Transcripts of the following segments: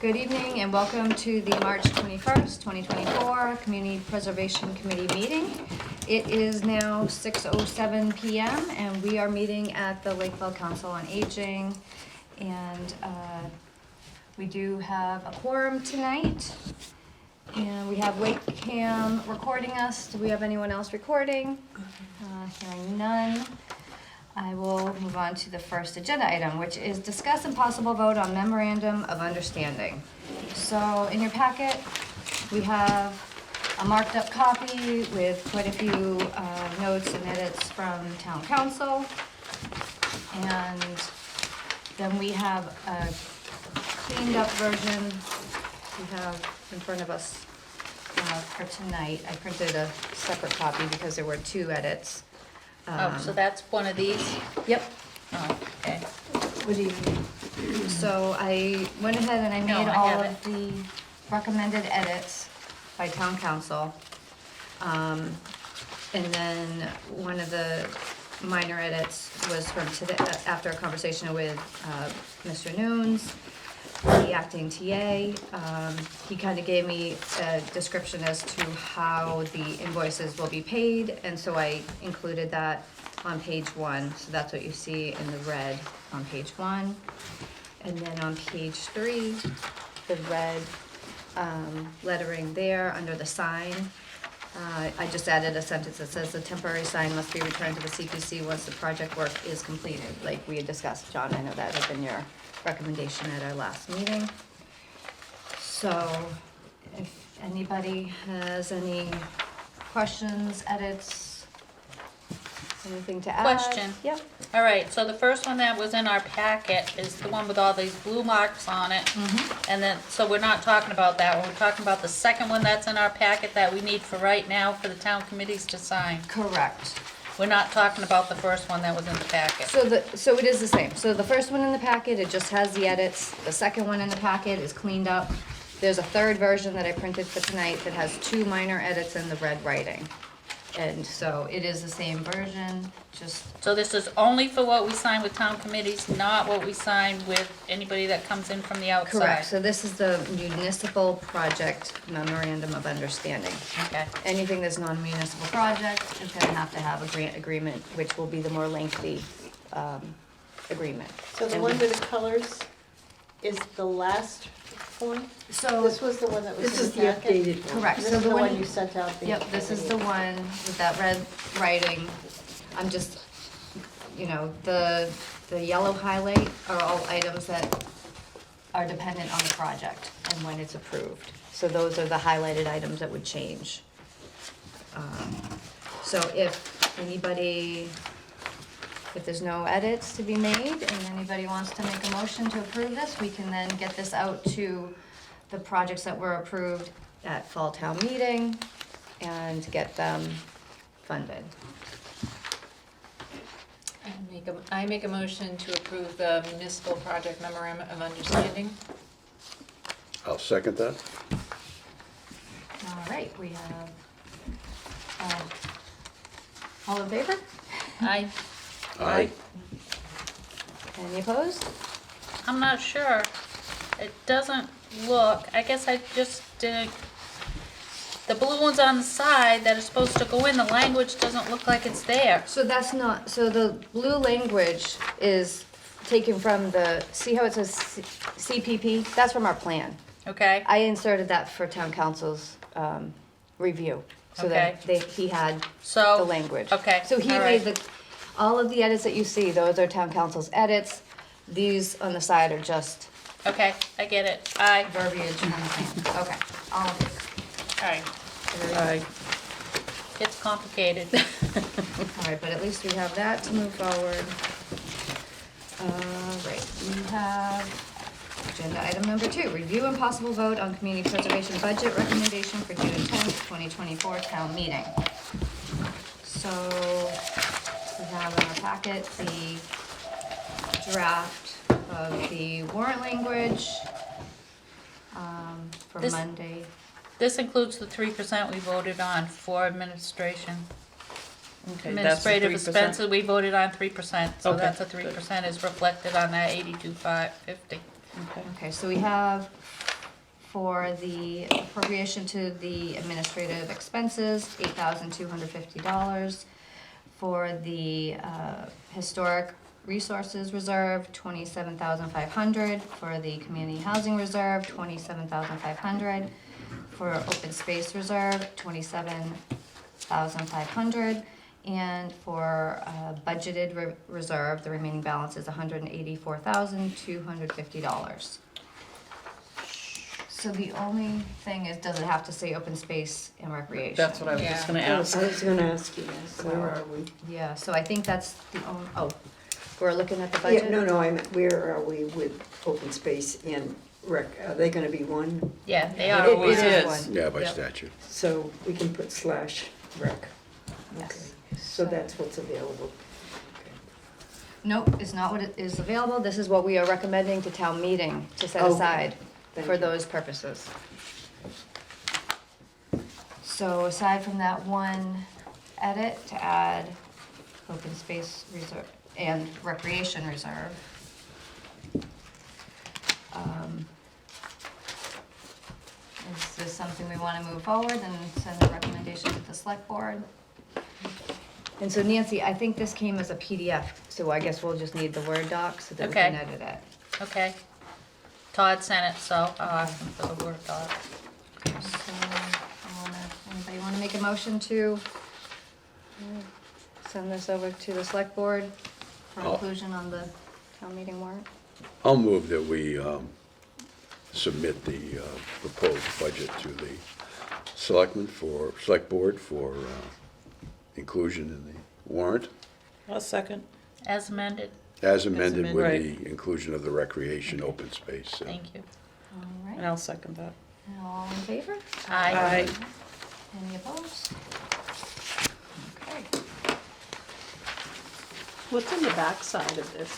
Good evening and welcome to the March 21st, 2024 Community Preservation Committee meeting. It is now 6:07 p.m. and we are meeting at the Lakeville Council on Aging. And we do have a quorum tonight. And we have LakeCAM recording us. Do we have anyone else recording? Hearing none. I will move on to the first agenda item, which is discuss and possible vote on memorandum of understanding. So in your packet, we have a marked up copy with quite a few notes and edits from town council. And then we have a cleaned up version we have in front of us for tonight. I printed a separate copy because there were two edits. So that's one of these? Yep. Oh, okay. What do you mean? So I went ahead and I made all of the recommended edits by town council. And then one of the minor edits was from today, after a conversation with Mr. Nunes, the acting TA. He kind of gave me a description as to how the invoices will be paid, and so I included that on page 1. So that's what you see in the red on page 1. And then on page 3, the red lettering there under the sign. I just added a sentence that says the temporary sign must be returned to the CPC once the project work is completed, like we had discussed. John, I know that had been your recommendation at our last meeting. So if anybody has any questions, edits, anything to add? Question. Yep. All right, so the first one that was in our packet is the one with all these blue marks on it. And then, so we're not talking about that one. We're talking about the second one that's in our packet that we need for right now for the town committees to sign. Correct. We're not talking about the first one that was in the packet. So it is the same. So the first one in the packet, it just has the edits. The second one in the packet is cleaned up. There's a third version that I printed for tonight that has 2 minor edits in the red writing. And so it is the same version, just, So this is only for what we sign with town committees, not what we sign with anybody that comes in from the outside? correct. So this is the municipal project memorandum of understanding. Okay. Anything that's non-municipal project is gonna have to have a grant agreement, which will be the more lengthy, agreement. So the And one with the colors is the last one? So, This was the one that was This in is the the packet? updated one. correct, This so is the the one one, you sent out? yep, this is the one with that red writing. I'm just, you know, the yellow highlight are all items that are dependent on the project and when it's approved. So those are the highlighted items that would change. So if anybody, if there's no edits to be made and anybody wants to make a motion to approve this, we can then get this out to the projects that were approved at fall town meeting and get them funded. I make a motion to approve the municipal project memorandum of understanding. I'll second that. All right, we have, all in favor? Aye. Aye. Any opposed? I'm not sure. It doesn't look, I guess I just did, the blue ones on the side that are supposed to go in, the language doesn't look like it's there. So that's not, so the blue language is taken from the, see how it says CPP? That's from our plan. Okay? I inserted that for town council's review, so that he had the So, language. okay, So he all made right. all of the edits that you see, those are town council's edits. These on the side are just Okay, I get it. Aye. verbiage from the plan. Okay, all of it. Aye. Aye. It's complicated. All right, but at least we have that to move forward. Right, we have agenda item number 2, review and possible vote on community preservation budget recommendation for June 10th, 2024 town meeting. So we have in our packet the draft of the warrant language for This- Monday. This includes the 3% we voted on for administration. Okay, that's the Administrative 3%. expenses, we voted on 3%, so Okay, that's a good. 3% is reflected on that 82,550. Okay. Okay, so we have for the appropriation to the administrative expenses, $8,250. For the historic resources reserve, $27,500. For the community housing reserve, $27,500. For open space reserve, $27,500. And for budgeted reserve, the remaining balance is $184,250. So the only thing is, does it have to say open space and recreation? That's what I was just gonna I ask. was gonna ask you, yes, where are we? Yeah, so I think that's the only, oh, we're looking at the Yeah, budget? no, I meant, where are we with open space and rec? Are they gonna be one? Yeah, they It are. always It is is. one. Yeah, by Yep. statute. So we can put slash rec. Yes. So that's what's available. Nope, it's not what it is available. This is what we are recommending to town meeting to set Okay. aside Thank for you. those purposes. So aside from that one edit to add open space reserve and recreation reserve, is this something we wanna move forward and send a recommendation to the select board? And so Nancy, I think this came as a PDF, so I guess we'll just need the Word doc so that we can Okay. edit it. Okay. Todd sent it, so I'll ask him for the Word doc. So, anybody wanna make a motion to send this over to the select board for Oh. inclusion on the town meeting warrant? I'll move that we submit the proposed budget to the select board for inclusion in the warrant, A second. As amended, as amended with amended. the inclusion of the recreation open space. thank you. All And right, I'll second that. all in favor? Aye. Any opposed? Okay. What's on the back side of this?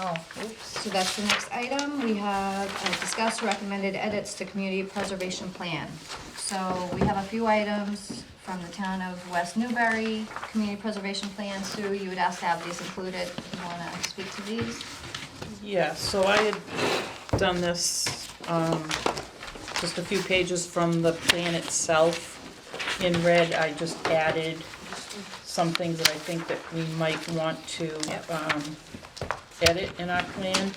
Oh, oops. So that's the next item. We have discussed recommended edits to community preservation plan. So we have a few items from the town of West Newbury, community preservation plan. Sue, you would ask to have these included. You wanna speak to these? Yeah, so I had done this, just a few pages from the plan itself. In red, I just added some things that I think that we might want to, edit in our plan.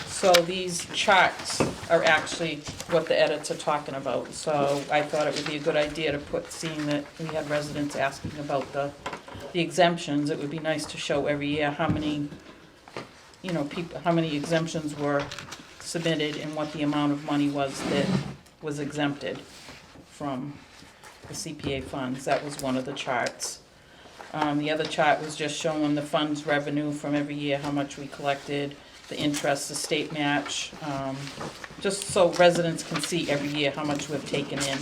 So these charts are actually what the edits are talking about. So I thought it would be a good idea to put, seeing that we had residents asking about the exemptions, it would be nice to show every year how many, people, how many exemptions were submitted and what the amount of money was that was exempted from the CPA funds. That was one of the charts. The other chart was just showing the funds revenue from every year, how much we collected, the interest, the state match, just so residents can see every year how much we've taken in.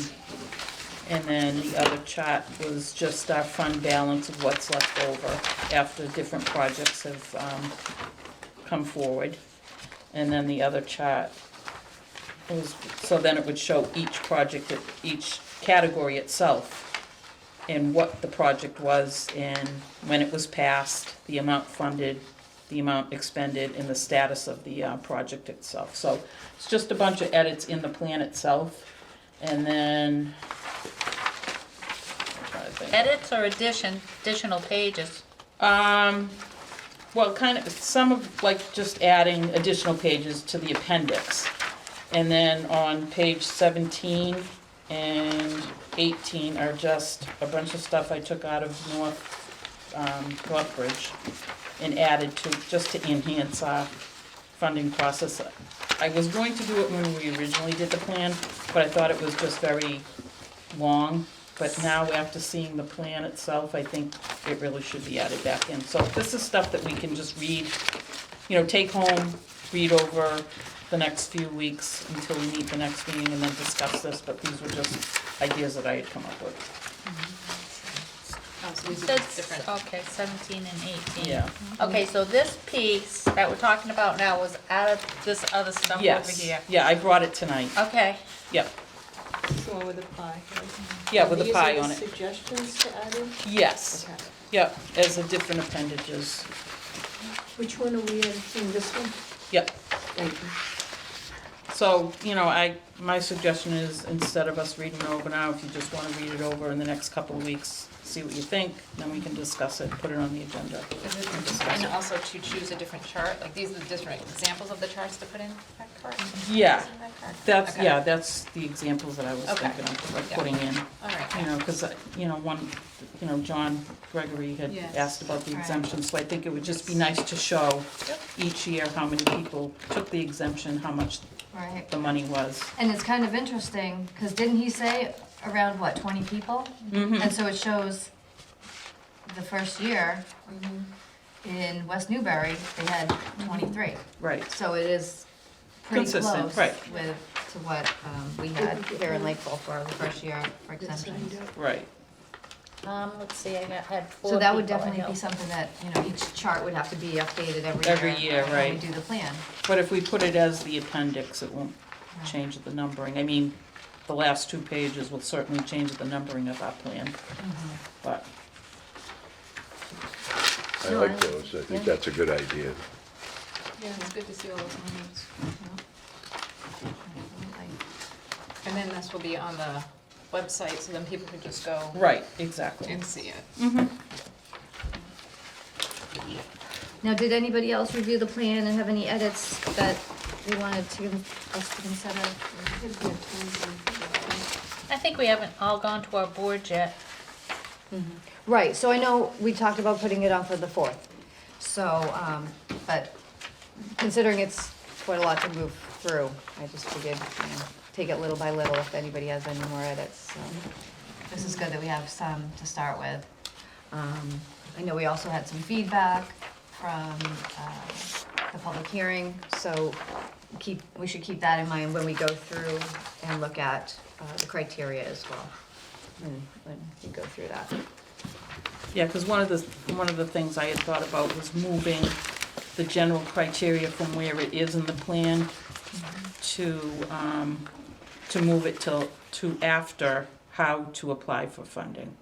And then the other chart was just our fund balance of what's left over after different projects have come forward. And then the other chart was, so then it would show each project, each category itself, and what the project was, and when it was passed, the amount funded, the amount expended, and the status of the project itself. So it's just a bunch of edits in the plan itself, and then, I'm trying to think. Edits or additional pages? Well, kind of, some of, like, just adding additional pages to the appendix. And then on page 17 and 18 are just a bunch of stuff I took out of Northbridge and added to, just to enhance our funding process. I was going to do it when we originally did the plan, but I thought it was just very long. But now, after seeing the plan itself, I think it really should be added back in. So this is stuff that we can just read, take home, read over the next few weeks until we meet the next meeting and then discuss this, but these were just ideas that I had come up with. Oh, so these are Says, just different. okay, 17 and 18. Yeah. Okay, so this piece that we're talking about now was out of this other stuff over Yes, here. yeah, I brought it tonight, Okay, yep, This one with a pie, right? yeah, with a These pie are on the it. suggestions to add in? Yes, Okay. yep, as the different appendages, Which one are we editing, this one? yep. Thank you. So, my suggestion is, instead of us reading it over now, if you just wanna read it over in the next couple of weeks, see what you think, then we can discuss it, put it on the agenda. and discuss And it. also to choose a different chart, like these are the different examples of the charts to put in that card? Yeah, In that card? that's, Okay. yeah, that's the examples that I was Okay. thinking of, like Yeah. putting in. All right. Cause, John Gregory had Yes. asked about the Right. exemption, so I think it would just be nice to show Yep. each year how many people took the exemption, how much Right. the money was. And it's kind of interesting, because didn't he say around, what, 20 people? Mm-hmm. And so it shows the first year in West Newbury, they had 23. Right, So it is pretty Consistent, close right. to what we had here in Lakeville for the first year for exemptions. right. Let's see, had 4 So that would people I definitely know. be something that, each chart would have to be updated every Every year, When right. we do the plan. But if we put it as the appendix, it won't change the numbering. I mean, the last 2 pages will certainly change the numbering of our plan, but, I like those, I think that's a good idea. Yeah, it's good to see all those numbers. Absolutely. And then this will be on the website, so then people can just go right, exactly. and see it. Now, did anybody else review the plan and have any edits that they wanted us to consider? I think we haven't all gone to our board yet. Right, so I know we talked about putting it on for the 4th. So, but considering it's quite a lot to move through, I just figured, take it little by little if anybody has any more edits. So this is good that we have some to start with. I know we also had some feedback from the public hearing, so we should keep that in mind when we go through and look at the criteria as well, when we go through that. Yeah, because one of the things I had thought about was moving the general criteria from where it is in the plan to move it to after how to apply for funding.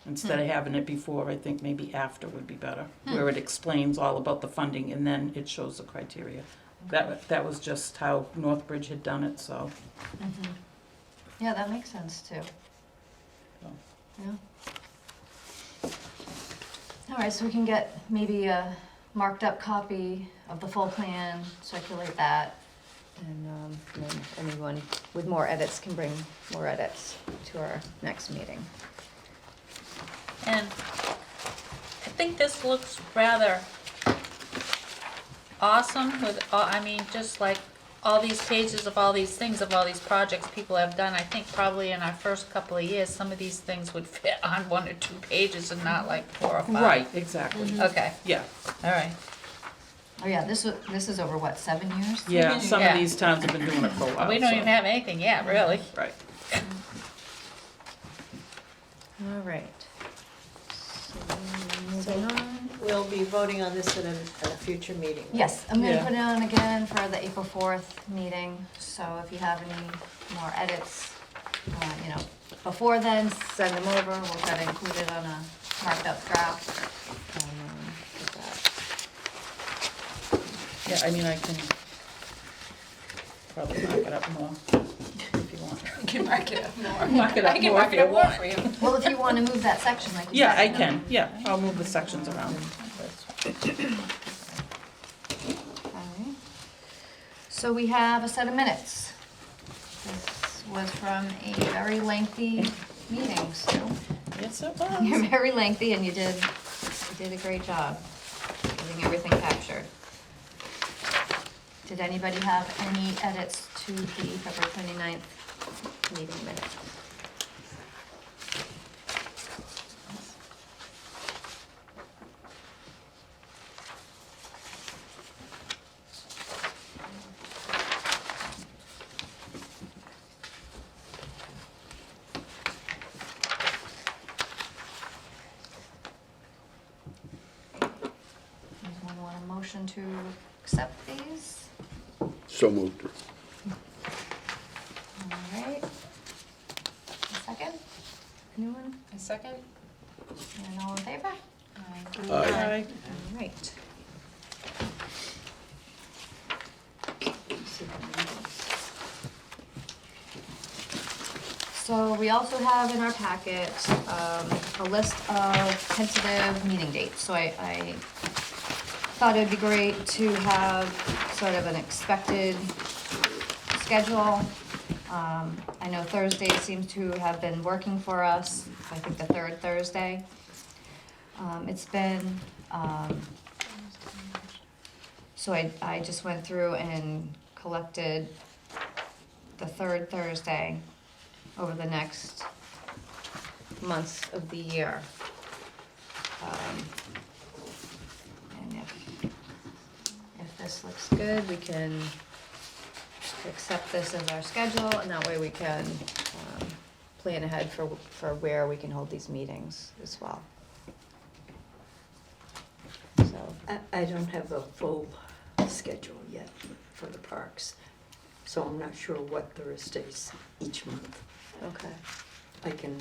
Instead of having it before, I think maybe after would be better, where it explains all about the funding and then it shows the criteria. That was just how Northbridge had done it, so. Yeah, that makes sense too. So. Yeah. All right, so we can get maybe a marked up copy of the full plan, circulate that. And then anyone with more edits can bring more edits to our next meeting. And I think this looks rather awesome with, just like all these pages of all these things, of all these projects people have done. I think probably in our first couple of years, some of these things would fit on 1 or 2 pages and not like 4 or 5. Right, exactly. Okay, Yeah, all right. Oh yeah, this is over what, 7 years? yeah, some of Yeah. these towns have been doing it for a while. We don't so- even have anything yet, really. Right. All right. So moving on. We'll be voting on this at a future meeting. Yes, I'm gonna Yeah. put it on again for the April 4th meeting, so if you have any more edits, before then, send them over, we'll try to include it on a marked up draft. Get that. Yeah, I mean, I can probably mark it up more if you want. You can mark it up more. Mark it up I can more mark if it you up more want. for you. Well, if you wanna move that section, like you Yeah, said. I can, yeah, I'll move the sections around. Alright. So we have a set of minutes. This was from a very lengthy meeting, so Yes, it you're was. very lengthy and you did a great job getting everything captured. Did anybody have any edits to the February 29th meeting minutes? Anyone want a motion to accept these? So moved. Alright. A second? Anyone? A second? And all in favor? Aye. Alright. So we also have in our packet, a list of tentative meeting dates. So I thought it'd be great to have sort of an expected schedule. I know Thursday seems to have been working for us, I think the third Thursday. It's been, so I just went through and collected the third Thursday over the next months of the year. And if this looks good, we can accept this as our schedule, and that way we can plan ahead for where we can hold these meetings as well. So, I don't have a full schedule yet for the parks, so I'm not sure what Thursdays each month. okay, I can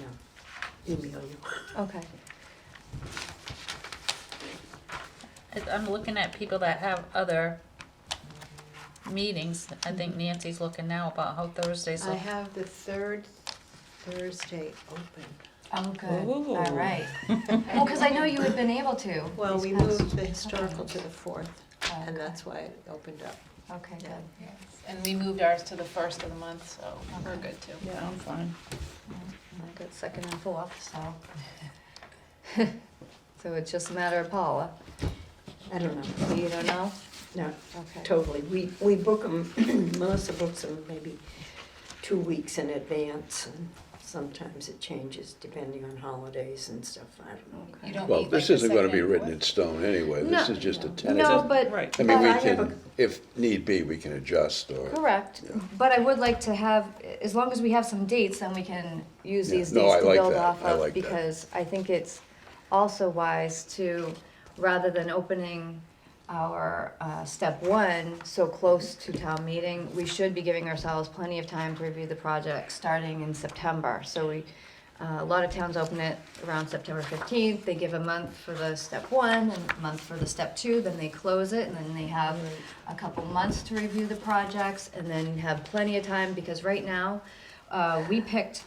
email you. okay. I'm looking at people that have other meetings. I think Nancy's looking now about how Thursdays I look. have the third Thursday open. Oh, good, Ooh. all right. Well, because I know you had been able to. Well, these we past moved the couple historical times. to the 4th, Okay. and that's why it opened up. Okay, good. And we moved ours to the first of the month, so we're good too. Yeah, I'm fine. I got second and fourth, so. So it's just a matter of Paula. I don't know. You don't know? No, Okay. totally. We book them, Melissa books them maybe 2 weeks in advance, and sometimes it changes depending on holidays and stuff. I don't know. You don't Well, meet, this like, the isn't gonna be second, written what? in stone anyway, this No, is just a No, tentative. but. Right. I mean, but we I have can, if need be, we can adjust or. Correct, Yeah. but I would like to have, as long as we have some dates, then we can use Yeah. these No, dates I to like build that. off I of, like that. because I think it's also wise to, rather than opening our step one so close to town meeting, we should be giving ourselves plenty of time to review the project starting in September. So a lot of towns open it around September 15th, they give a month for the step one and a month for the step two, then they close it, and then they have a couple months to review the projects, and then have plenty of time, because right now, we picked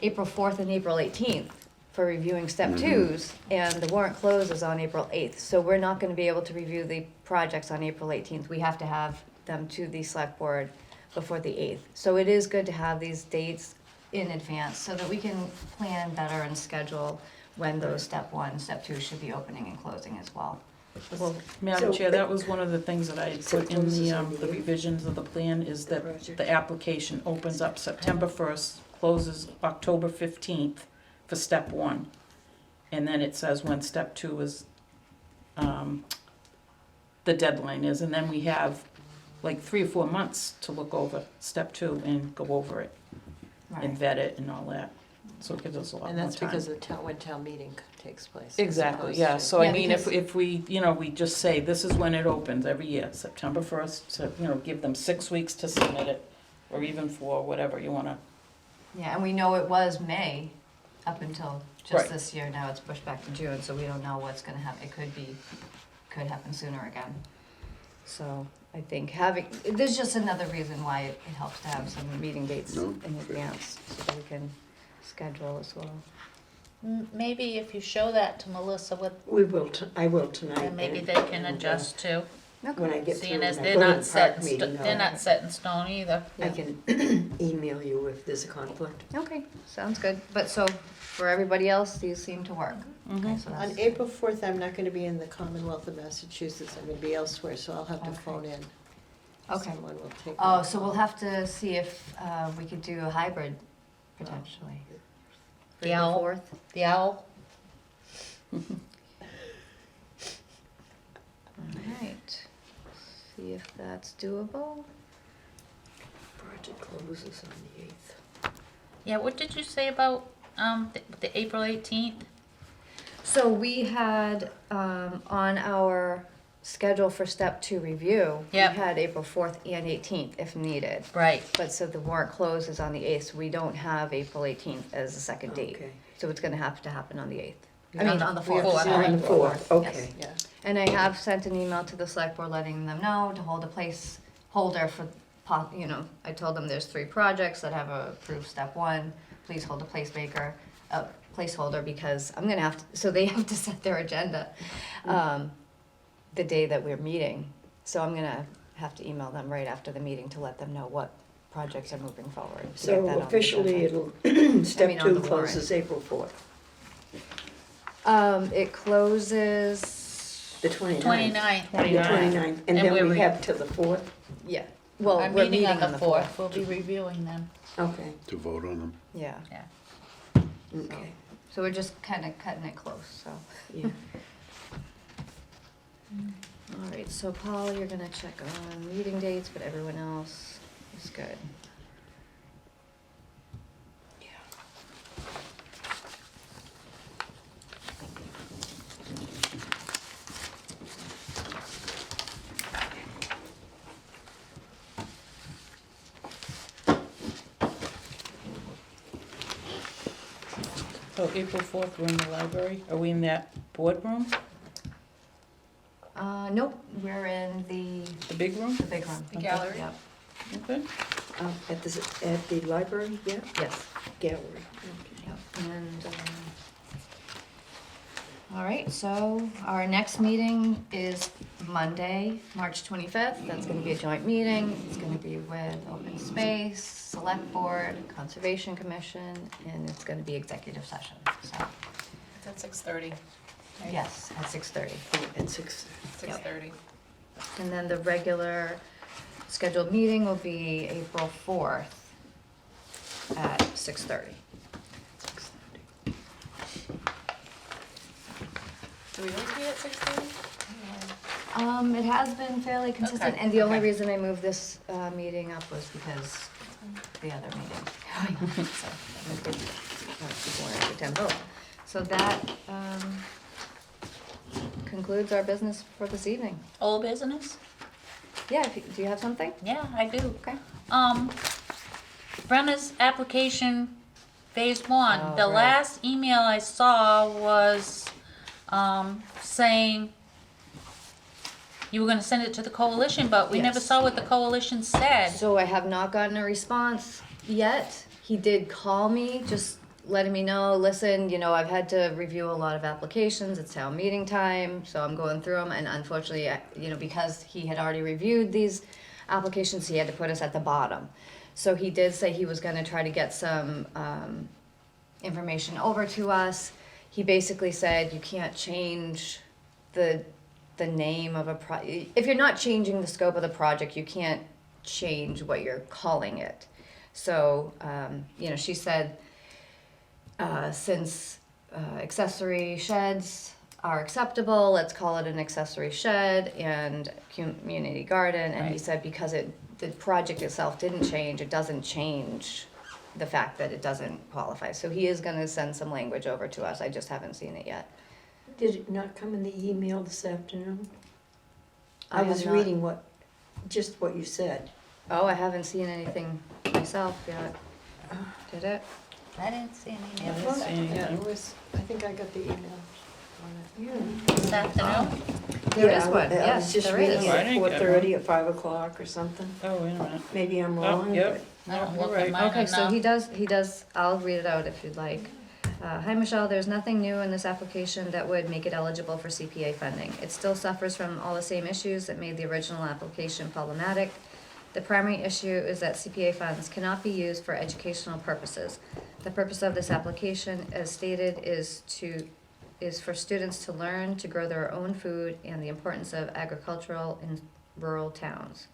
April 4th and April 18th for reviewing step twos, and the warrant closes on April 8th, so we're not gonna be able to review the projects on April 18th, we have to have them to the select board before the 8th. So it is good to have these dates in advance, so that we can plan better and schedule when those step one, step two should be opening and closing as well. Well, Madam So- Chair, that was one of the things that I had So put in closes the, on the the 8th? revisions of the plan, is that project. the application opens up September 1st, closes October 15th for step one. And then it says when step two is, the deadline is, and then we have like 3 or 4 months to look over step two and go over it and Right. vet it and all that. So it gives us a lot more time. And that's because of when town meeting takes place. as Exactly, opposed yeah, to- so I Yeah, mean, because- if we, we just say, this is when it opens every year, September 1st, to, give them 6 weeks to submit it, or even 4, whatever you wanna, Yeah, and we know it was May up until just Right. this year, now it's pushed back to June, so we don't know what's gonna happen, it could happen sooner again. So I think there's just another reason why it helps to have some meeting dates No, in fair. advance, so that we can schedule as well. Maybe if you show that to Melissa with, We will, I will tonight. then maybe and- they can and, adjust too. When I get through, Seeing when as I they're go to not the set park in meeting, stone, they're not set in stone either. I can email you if there's a conflict. Okay, sounds good, but so, for everybody else, these seem to work. Okay, so On that's- April 4th, I'm not gonna be in the Commonwealth of Massachusetts, I'm gonna be elsewhere, so I'll have to Okay. phone in. Okay. Someone will take. Oh, my so we'll call. have to see if we could do a hybrid, potentially. The owl. 4th? The owl, Alright, see if that's doable. Project closes on the 8th. yeah, what did you say about, the April 18th? So we had, on our schedule for step two review, we Yep. had April 4th and 18th if needed. Right, But so the warrant closes on the 8th, so we don't have April 18th as a second date. Okay. So it's gonna have to happen on the 8th. I On mean, the on the fourth. 4th. Fourth. sorry. On the 4th, Yes. okay. Yeah, And I have sent an email to the select board letting them know to hold a placeholder for, I told them there's 3 projects that have a approved step one, please hold a placeholder, because I'm gonna have to, so they have to set their agenda, the day that we're meeting. So I'm gonna have to email them right after the meeting to let them know what projects are moving forward. to get that So on the officially, agenda. it'll, step on the 2 warrant. closes April 4th, It closes, the 29th. 29th. The 29th, and And then we're we have till the 4th? yeah, well, Our we're meeting on the the 4th, we'll be reviewing them. Okay, To vote on them. Yeah, okay, so we're just kinda cutting it close, so. yeah. All right, so Paul, you're gonna check on meeting dates, but everyone else is good. So April 4th, we're in the library. Are we in that boardroom, Nope, we're in the big room? the big room. The gallery? Yep, Okay. At the library, yeah? yes, Gallery, okay. yep, and, all right, so our next meeting is Monday, March 25th. That's gonna be a joint meeting. It's gonna be with Open Space, Select Board, Conservation Commission, and it's gonna be executive session, so, It's at 6:30. right? yes, at 6:30. At 6. 6:30. And then the regular scheduled meeting will be April 4th at 6:30. Do we always meet at 6:30? It has been fairly consistent, Okay, and the only okay. reason I moved this, meeting up was because the other meeting. So, people wanted to attend both. So that, concludes our business for this evening. Old business? Yeah, do you have something? Yeah, I do. Okay. Brenna's application, phase 1. Oh, The right. last email I saw was, saying you were gonna send it to the coalition, but we never Yes. saw what the coalition said. So I have not gotten a response yet. He did call me, just letting me know, listen, I've had to review a lot of applications, it's town meeting time, so I'm going through them, and unfortunately, because he had already reviewed these applications, he had to put us at the bottom. So he did say he was gonna try to get some, information over to us. He basically said you can't change the name of if you're not changing the scope of the project, you can't change what you're calling it. So, she said, since accessory sheds are acceptable, let's call it an accessory shed and community garden. And he Right. said because the project itself didn't change, it doesn't change the fact that it doesn't qualify. So he is gonna send some language over to us. I just haven't seen it yet. Did it not come in the email this afternoon? I I have was not- reading just what you said. Oh, I haven't seen anything myself yet. Did it? I didn't see any I emails didn't see Yeah, anything. it was, I think I got the email on it. Yeah. this afternoon. There Yeah, is one, I yes, was just there reading is. it I at didn't get 4:30 at 5 o'clock or something. Oh, wait a minute. Maybe I'm Oh, wrong, yep. but I don't No, look you're at right. mine Okay, so enough. he does, I'll read it out if you'd like. Hi, Michelle, there's nothing new in this application that would make it eligible for CPA funding. It still suffers from all the same issues that made the original application problematic. The primary issue is that CPA funds cannot be used for educational purposes. The purpose of this application, as stated, is for students to learn to grow their own food and the importance of agricultural in rural towns.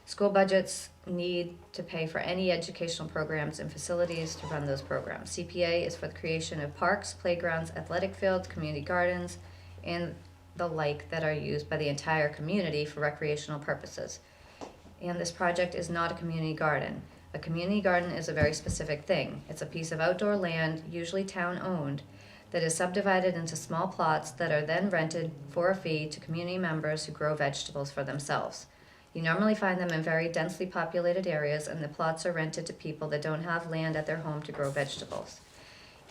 School budgets need to pay for any educational programs and facilities to run those programs. CPA is for the creation of parks, playgrounds, athletic fields, community gardens, and the like that are used by the entire community for recreational purposes. And this project is not a community garden. A community garden is a very specific thing. It's a piece of outdoor land, usually town-owned, that is subdivided into small plots that are then rented for a fee to community members who grow vegetables for themselves. You normally find them in very densely populated areas, and the plots are rented to people that don't have land at their home to grow vegetables.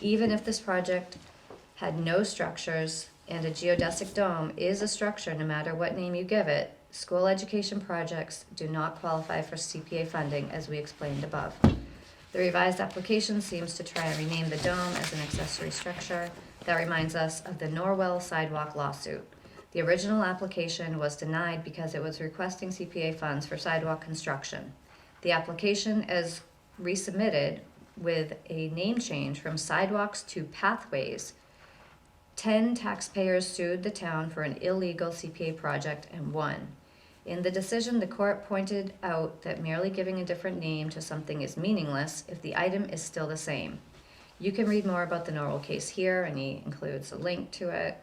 Even if this project had no structures and a geodesic dome is a structure no matter what name you give it, school education projects do not qualify for CPA funding as we explained above. The revised application seems to try and rename the dome as an accessory structure. That reminds us of the Norwell sidewalk lawsuit. The original application was denied because it was requesting CPA funds for sidewalk construction. The application is resubmitted with a name change from sidewalks to pathways. 10 taxpayers sued the town for an illegal CPA project and won. In the decision, the court pointed out that merely giving a different name to something is meaningless if the item is still the same. You can read more about the Norwell case here, and he includes a link to it.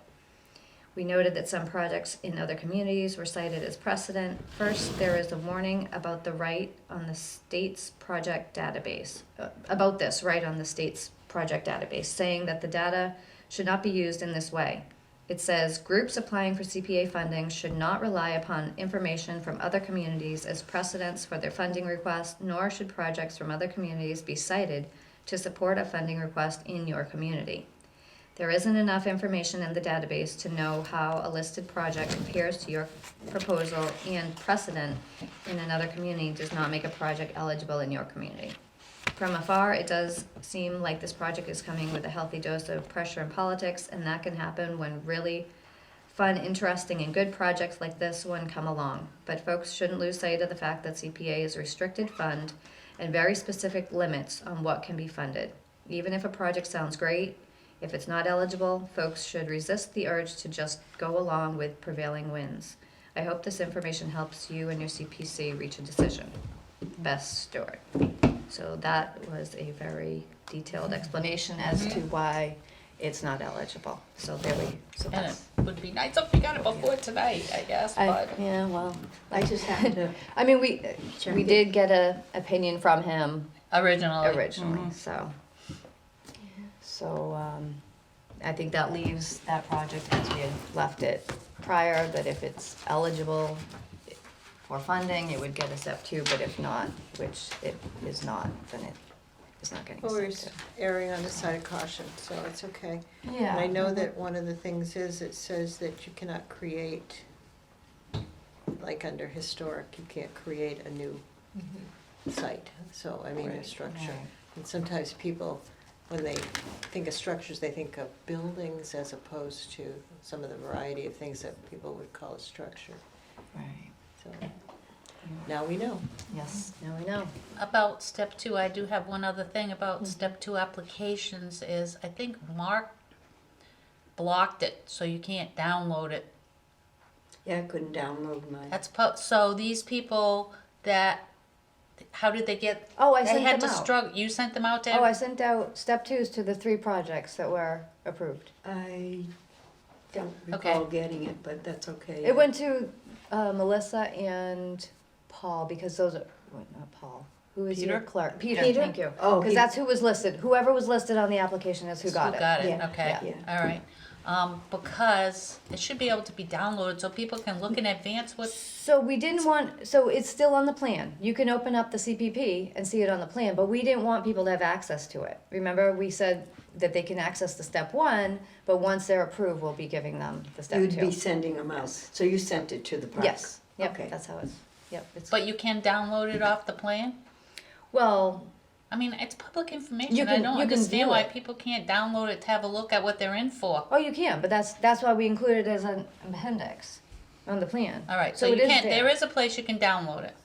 We noted that some projects in other communities were cited as precedent. First, there is a warning about the right on the state's project database, saying that the data should not be used in this way. It says, groups applying for CPA funding should not rely upon information from other communities as precedents for their funding request, nor should projects from other communities be cited to support a funding request in your community. There isn't enough information in the database to know how a listed project compares to your proposal, and precedent in another community does not make a project eligible in your community. From afar, it does seem like this project is coming with a healthy dose of pressure and politics, and that can happen when really fun, interesting, and good projects like this one come along. But folks shouldn't lose sight of the fact that CPA is a restricted fund and very specific limits on what can be funded. Even if a project sounds great, if it's not eligible, folks should resist the urge to just go along with prevailing winds. I hope this information helps you and your CPC reach a decision. Best Stewart. So that was a very detailed explanation as to why it's not eligible. So so And that's. it would be nice if we got it before tonight, I guess, but. Yeah, well, I just happened to, I mean, we Check did get a opinion from him Originally. originally, so, I think that leaves that project as we had left it prior, that if it's eligible for funding, it would get a step 2, but if not, which it is not, then it is not getting well, we're a step erring on the side of caution, so it's okay. 2. Yeah. And I know that one of the things is, it says that you cannot create, like under historic, you can't create a new site, so, I mean, a Right, structure. right. And sometimes people, when they think of structures, they think of buildings as opposed to some of the variety of things that people would call a structure. Right, So now we know. yes, now we know. About step 2, I do have one other thing about step 2 applications is, I think Mark blocked it, so you can't download it. Yeah, I couldn't download mine. That's so these people that, how did they get? Oh, I They sent had them to out. struggle, you sent them out to? Oh, I sent out step 2s to the 3 projects that were approved. I don't Okay. recall getting it, but that's okay. It went to Melissa and Paul, because those are, what, not Paul, who is your Peter? clerk? Peter, Peter? thank you. Oh, Because that's who was listed, whoever was listed on the application is who got it. Yeah, okay, yeah. all right. Because it should be able to be downloaded so people can look in advance what, So we didn't want, so it's still on the plan. You can open up the CPP and see it on the plan, but we didn't want people to have access to it. Remember, we said that they can access the step 1, but once they're approved, we'll be giving them the step 2. You'd be sending them out, Yes. so you sent it to the park? Yes, yep, Okay. that's how it's, yep, it's, but you can download it off the plan? well, I mean, it's public You information, I can- don't you can understand view why it. people can't download it to have a look at what they're in for. oh, you can, but that's why we included it as an appendix on the plan. All right, so it you is can't, there is a place you can download it,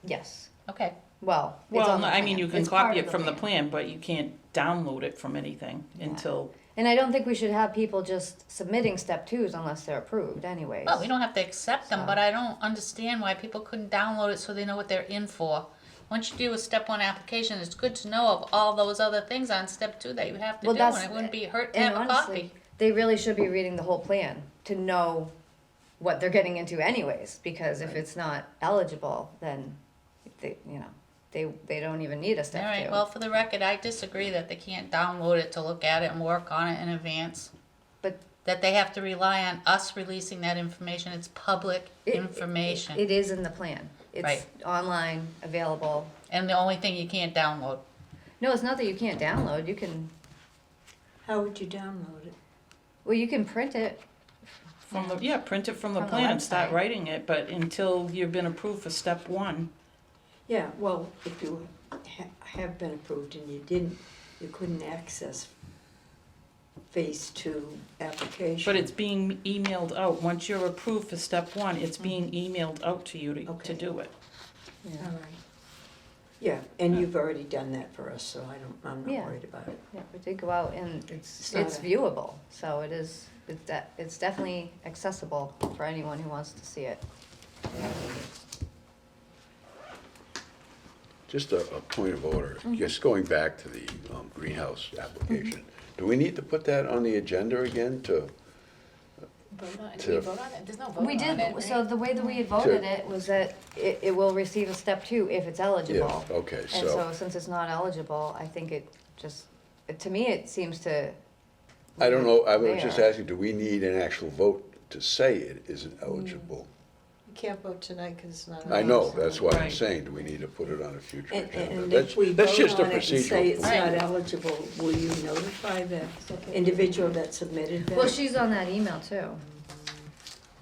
Yes, okay. well, it's Well, on the I mean, plan. you can It's part copy of it from the plan, but you can't download it from anything until, And I don't think we should have people just submitting step 2s unless they're approved anyways. Well, we don't have to accept them, So- but I don't understand why people couldn't download it so they know what they're in for. Once you do a step 1 application, it's good to know of all those other things on step 2 that you have to Well, do, that's- and it wouldn't be hurt to And have a honestly, copy. they really should be reading the whole plan to know what they're getting into anyways, because if it's not eligible, then they, they don't even need a All step 2. right, well, for the record, I disagree that they can't download it to look at it and work on it in advance. But That they have to rely on us releasing that information, it's public It- information. It is in the plan. It's Right. online, available. And the only thing you can't download. No, it's not that you can't download, you can, How would you download it? well, you can print it. from the, yeah, print it from the From the plan and start website. writing it, but until you've been approved for step 1. Yeah, well, if you have been approved and you couldn't access phase 2 application. But it's being emailed out. Once you're approved for step 1, it's being emailed out to you to Okay. do it. All right. Yeah, and you've already done that for us, so I'm Yeah. not worried about it. Yeah, we did go out and It's not it's a- viewable, so it's definitely accessible for anyone who wants to see it. Just a point of order, just going back to the greenhouse application. Do we need to put that on the agenda again to, Vote on, To- did we vote on it? There's no vote on We it, did, right? so the way that we had voted it was that it will receive a step 2 if it's eligible. yeah, okay, And so so, since it's not eligible, I think it just, to me, it seems to. I don't know, I was just there. asking, do we need an actual vote to say it isn't eligible? You can't vote tonight because it's not. I know, on. that's what I'm Right. saying, do we need to put it on a future And agenda? if That's- we that's vote just a on it and say it's procedural. not eligible, will you notify the individual that submitted that? Well, she's on that email too,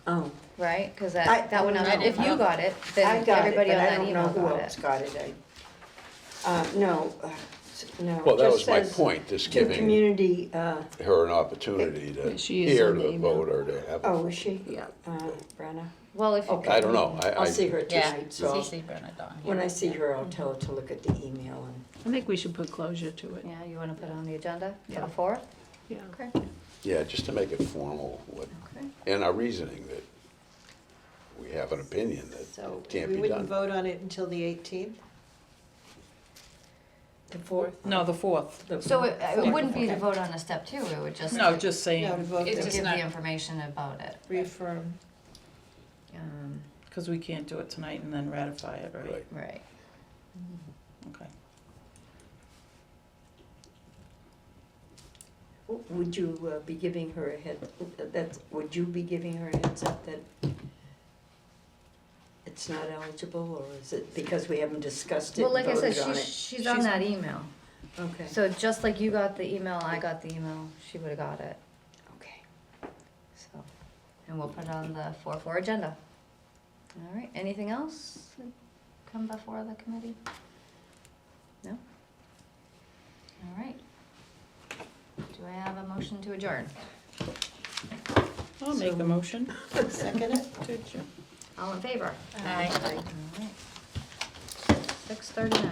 Oh, right? Cause I that went out, don't if know. you got it, I then got it, everybody but on I that don't know email who got else it. got it. No, no. Well, that it was just my says point, just To giving community, her an opportunity to She is hear on the the email. vote or to have. oh, is she? Yeah. Brenna? Well, if you. Okay. I don't know, I'll see her Yeah, tonight, so CC Bernadette. when I see her, I'll tell her to look at the email and. I think we should put closure to it. Yeah, you wanna put it on the agenda for Yeah. the 4th? Yeah. Okay, Yeah, just to make it formal, okay. and our reasoning that we have an opinion So that it can't we be wouldn't done. vote on it until the 18th? The 4th? No, the 4th. So it wouldn't be to Okay. vote on a step 2, it would just. No, just No, to saying, vote It's To to just give not- the information about it. reaffirm. because we can't do it tonight and then ratify it, right? Right. Right. Okay. Would you be giving her a would you be giving her a heads up that it's not eligible, or is it because we haven't discussed it Well, and like I said, voted on she's on that email. Okay, So just like you got the email, I got the email, she would've got it, okay. so. And we'll put it on the 4-4 agenda. All right, anything else come before the committee? No? All right. Do I have a motion to adjourn? I'll make a motion Second it? to adjourn. All in favor? Aye. All right. 6:39.